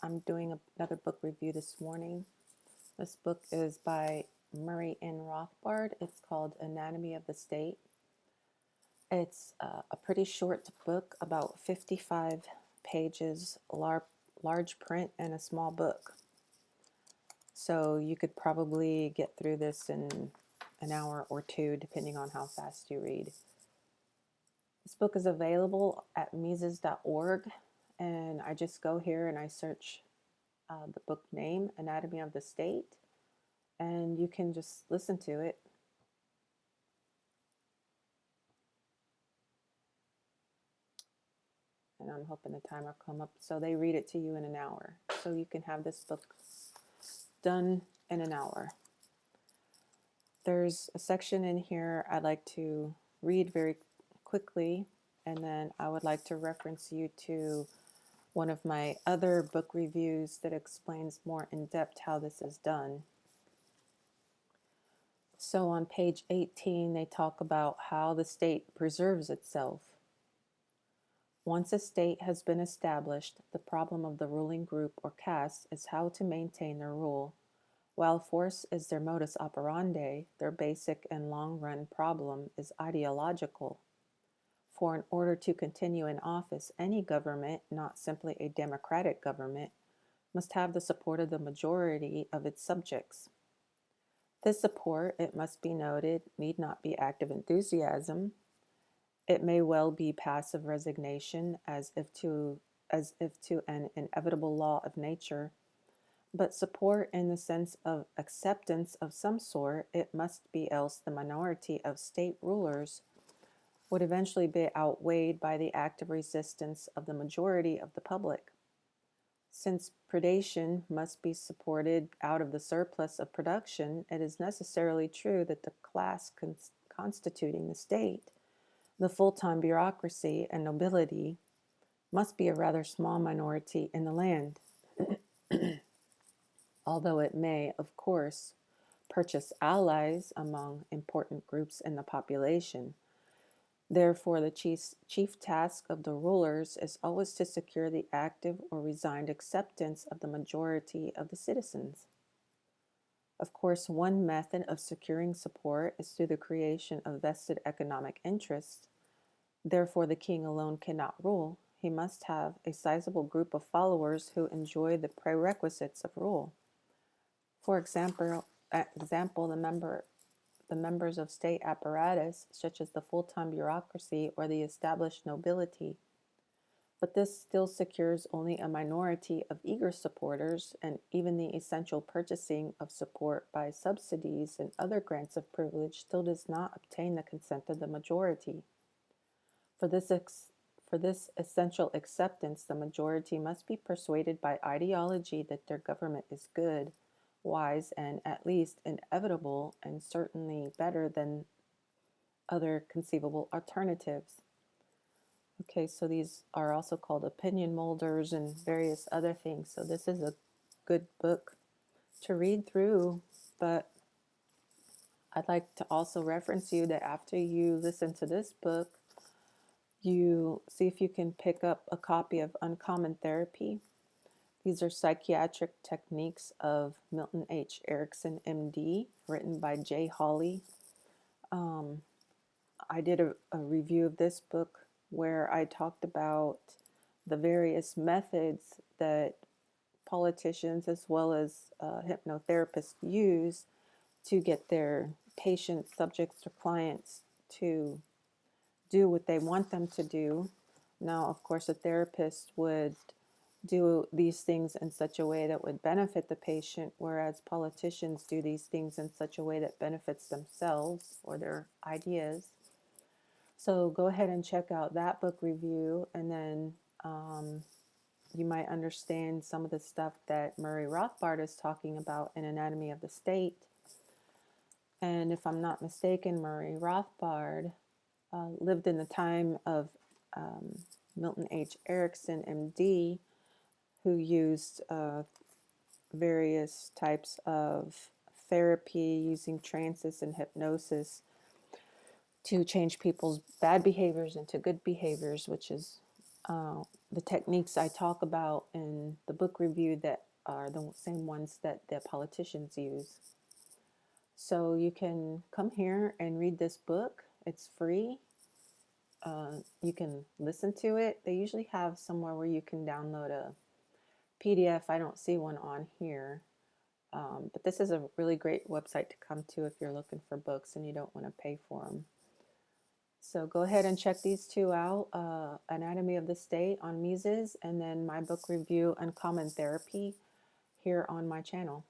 I'm doing another book review this morning. This book is by Murray N. Rothbard. It's called Anatomy of the State. It's a pretty short book, about 55 pages, large print, and a small book. So you could probably get through this in an hour or two, depending on how fast you read. This book is available at Mises.org, and I just go here and I search the book name, Anatomy of the State, and you can just listen to it. And I'm hoping the timer will come up. So they read it to you in an hour. So you can have this book done in an hour. There's a section in here I'd like to read very quickly, and then I would like to reference you to one of my other book reviews that explains more in depth how this is done. So on page 18, they talk about how the state preserves itself. Once a state has been established, the problem of the ruling group or caste is how to maintain their rule. While force is their modus operandi, their basic and long-run problem is ideological. For in order to continue in office, any government, not simply a democratic government, must have the support of the majority of its subjects. This support, it must be noted, need not be active enthusiasm. It may well be passive resignation, as if to an inevitable law of nature. But support in the sense of acceptance of some sort, it must be, else the minority of state rulers would eventually be outweighed by the active resistance of the majority of the public. Since predation must be supported out of the surplus of production, it is necessarily true that the class constituting the state, the full-time bureaucracy and nobility, must be a rather small minority in the land. Although it may, of course, purchase allies among important groups in the population. Therefore, the chief task of the rulers is always to secure the active or resigned acceptance of the majority of the citizens. Of course, one method of securing support is through the creation of vested economic interests. Therefore, the king alone cannot rule. He must have a sizable group of followers who enjoy the prerequisites of rule. For example, the members of state apparatus, such as the full-time bureaucracy or the established nobility. But this still secures only a minority of eager supporters, and even the essential purchasing of support by subsidies and other grants of privilege still does not obtain the consent of the majority. For this essential acceptance, the majority must be persuaded by ideology that their government is good, wise, and at least inevitable, and certainly better than other conceivable alternatives. Okay, so these are also called opinion molders and various other things. So this is a good book to read through, but I'd like to also reference you that after you listen to this book, you see if you can pick up a copy of Uncommon Therapy. These are psychiatric techniques of Milton H. Erickson, MD, written by J. Hawley. I did a review of this book where I talked about the various methods that politicians as well as hypnotherapists use to get their patients, subjects, or clients to do what they want them to do. Now, of course, a therapist would do these things in such a way that would benefit the patient, whereas politicians do these things in such a way that benefits themselves or their ideas. So go ahead and check out that book review, and then you might understand some of the stuff that Murray Rothbard is talking about in Anatomy of the State. And if I'm not mistaken, Murray Rothbard lived in the time of Milton H. Erickson, MD, who used various types of therapy using trances and hypnosis to change people's bad behaviors into good behaviors, which is the techniques I talk about in the book review that are the same ones that the politicians use. So you can come here and read this book. It's free. You can listen to it. They usually have somewhere where you can download a PDF. I don't see one on here. But this is a really great website to come to if you're looking for books and you don't want to pay for them. So go ahead and check these two out, Anatomy of the State on Mises, and then my book review, Uncommon Therapy, here on my channel.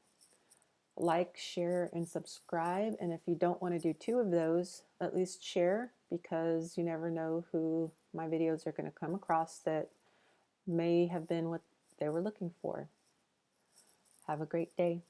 Like, share, and subscribe. And if you don't want to do two of those, at least share, because you never know who my videos are going to come across that may have been what they were looking for. Have a great day.